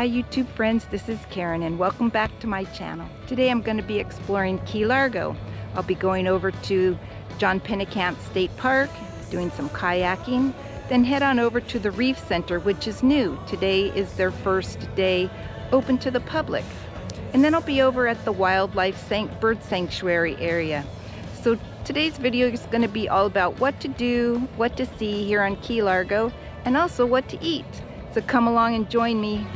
Hi YouTube friends, this is Karen and welcome back to my channel. Today I'm going to be exploring Key Largo. I'll be going over to John Pennekamp State Park, doing some kayaking, then head on over to the Reef Center, which is new. Today is their first day open to the public. And then I'll be over at the Wildlife Bird Sanctuary area. So today's video is going to be all about what to do, what to see here on Key Largo, and also what to eat. So come along and join me.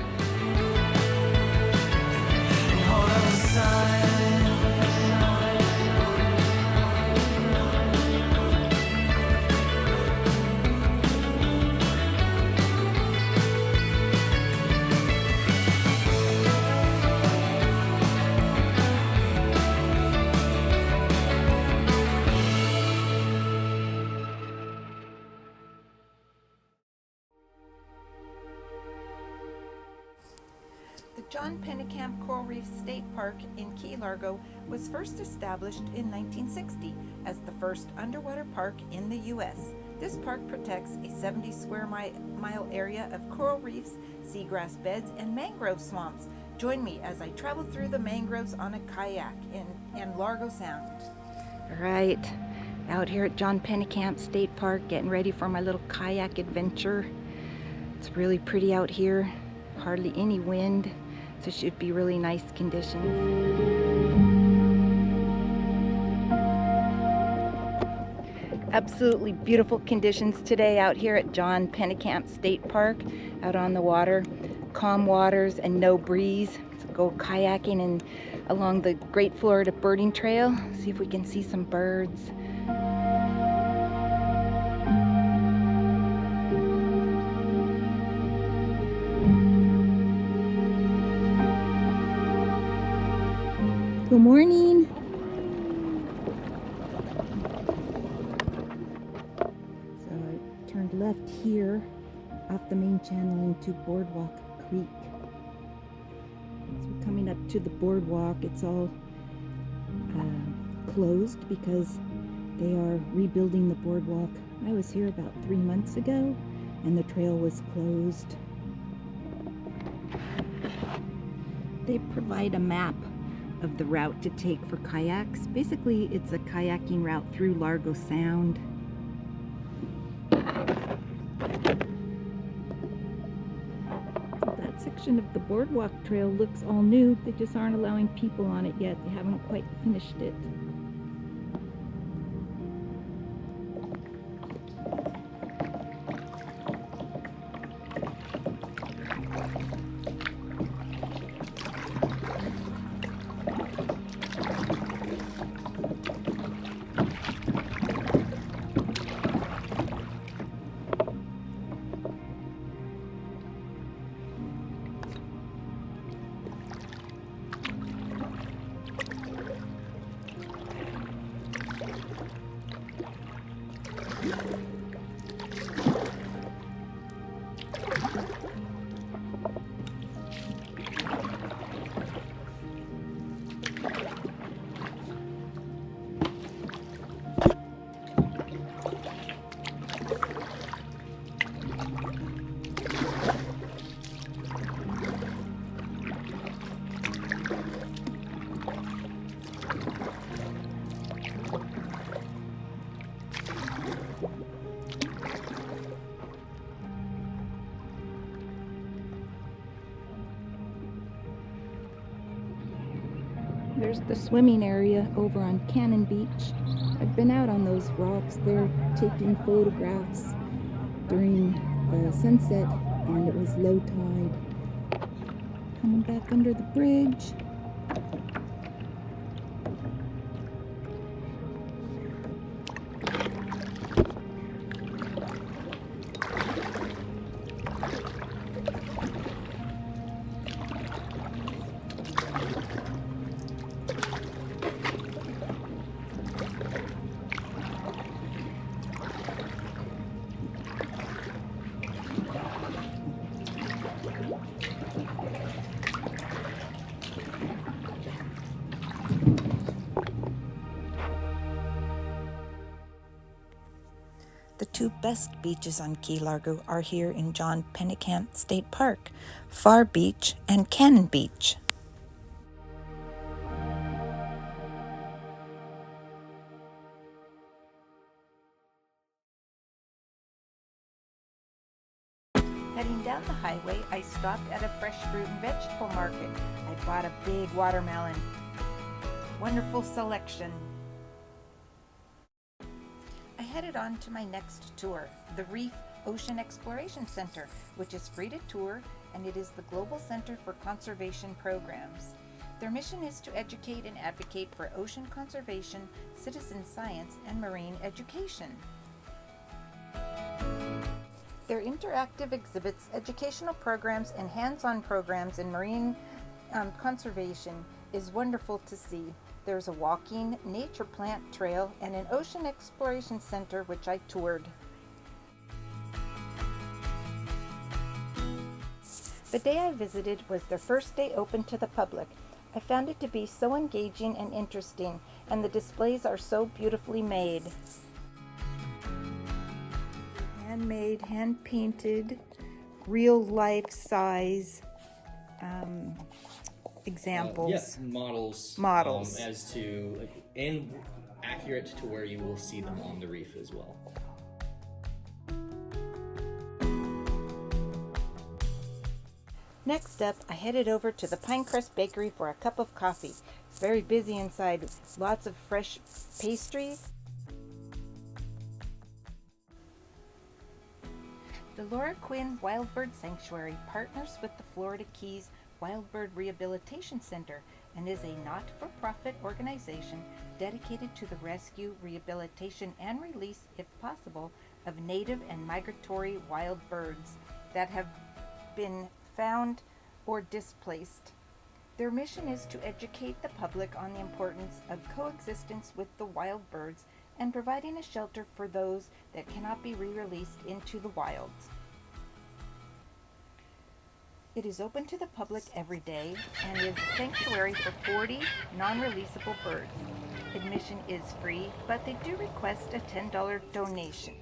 The John Pennekamp Coral Reef State Park in Key Largo was first established in 1960 as the first underwater park in the U.S. This park protects a 70 square mile area of coral reefs, seagrass beds, and mangrove swamps. Join me as I travel through the mangroves on a kayak in Largo Sound. All right, out here at John Pennekamp State Park, getting ready for my little kayak adventure. It's really pretty out here, hardly any wind. So it should be really nice conditions. Absolutely beautiful conditions today out here at John Pennekamp State Park, out on the water. Calm waters and no breeze. So go kayaking and along the Great Florida Birding Trail. See if we can see some birds. Good morning. So I turned left here off the main channel into Boardwalk Creek. So we're coming up to the boardwalk. It's all closed because they are rebuilding the boardwalk. I was here about 3 months ago and the trail was closed. They provide a map of the route to take for kayaks. Basically, it's a kayaking route through Largo Sound. So that section of the boardwalk trail looks all new. They just aren't allowing people on it yet. They haven't quite finished it. There's the swimming area over on Canon Beach. I've been out on those rocks. They're taking photographs during sunset, and it was low tide. Coming back under the bridge. two best beaches on Key Largo are here in John Pennekamp State Park, Far Beach and Canon Beach. Heading down the highway, I stopped at a fresh fruit and vegetable market. I bought a big watermelon. Wonderful selection. I headed on to my next tour, the Reef Ocean Exploration Center, which is free to tour, and it is the Global Center for Conservation Programs. Their mission is to educate and advocate for ocean conservation, citizen science, and marine education. Their interactive exhibits, educational programs, and hands-on programs in marine conservation is wonderful to see. There's a walking, nature plant trail, and an ocean exploration center which I toured. The day I visited was their first day open to the public. I found it to be so engaging and interesting, and the displays are so beautifully made. Handmade, hand-painted, real-life size examples. Models. As to and accurate to where you will see them on the reef as well. Next up, I headed over to the Pinecrest Bakery for a cup of coffee. It's very busy inside, lots of fresh pastries. The Laura Quinn Wild Bird Sanctuary partners with the Florida Keys Wild Bird Rehabilitation Center and is a not-for-profit organization dedicated to the rescue, rehabilitation, and release, if possible, of native and migratory wild birds that have been found or displaced. Their mission is to educate the public on the importance of coexistence with the wild birds and providing a shelter for those that cannot be re-released into the wilds. It is open to the public every day and is a sanctuary for 40 non-releasable birds. Admission is free, but they do request a $10 donation.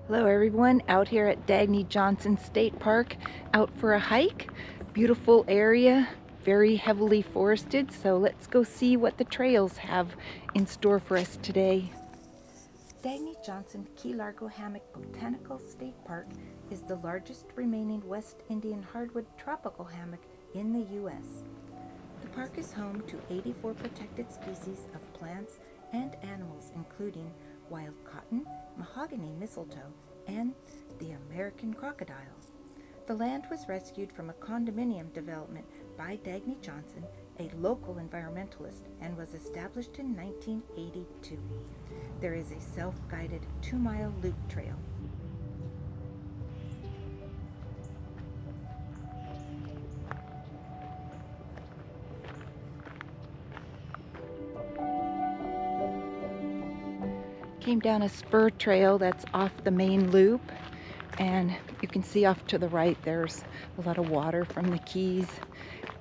Hello everyone, out here at Dagny Johnson State Park, out for a hike. Beautiful area, very heavily forested, so let's go see what the trails have in store for us today. Dagny Johnson Key Largo Botanical State Park is the largest remaining West Indian hardwood tropical hammock in the U.S. The park is home to 84 protected species of plants and animals, including wild cotton, mahogany mistletoe, and the American crocodile. The land was rescued from a condominium development by Dagny Johnson, a local environmentalist, and was established in 1982. There is a self-guided 2-mile loop trail. Came down a spur trail that's off the main loop, and you can see off to the right there's a lot of water from the Keys.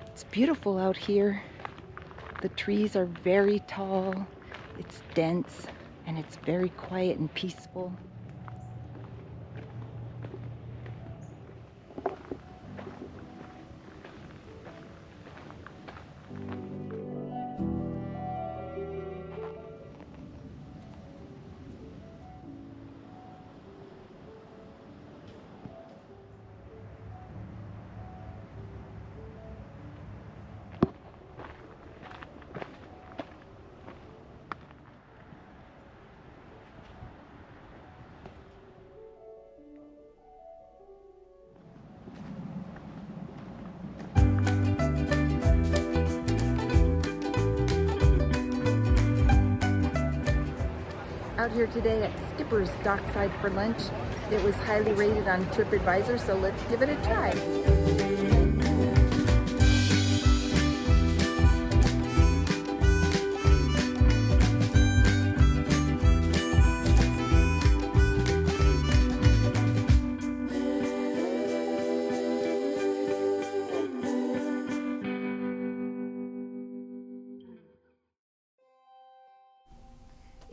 It's beautiful out here. The trees are very tall, it's dense, and it's very quiet and peaceful. Out here today at Sharkeys Dockside for lunch. It was highly rated on TripAdvisor, so let's give it a try.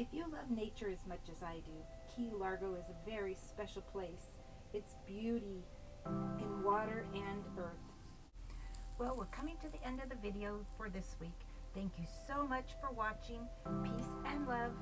If you love nature as much as I do, Key Largo is a very special place. It's beauty in water and earth. Well, we're coming to the end of the video for this week. Thank you so much for watching. Peace and love.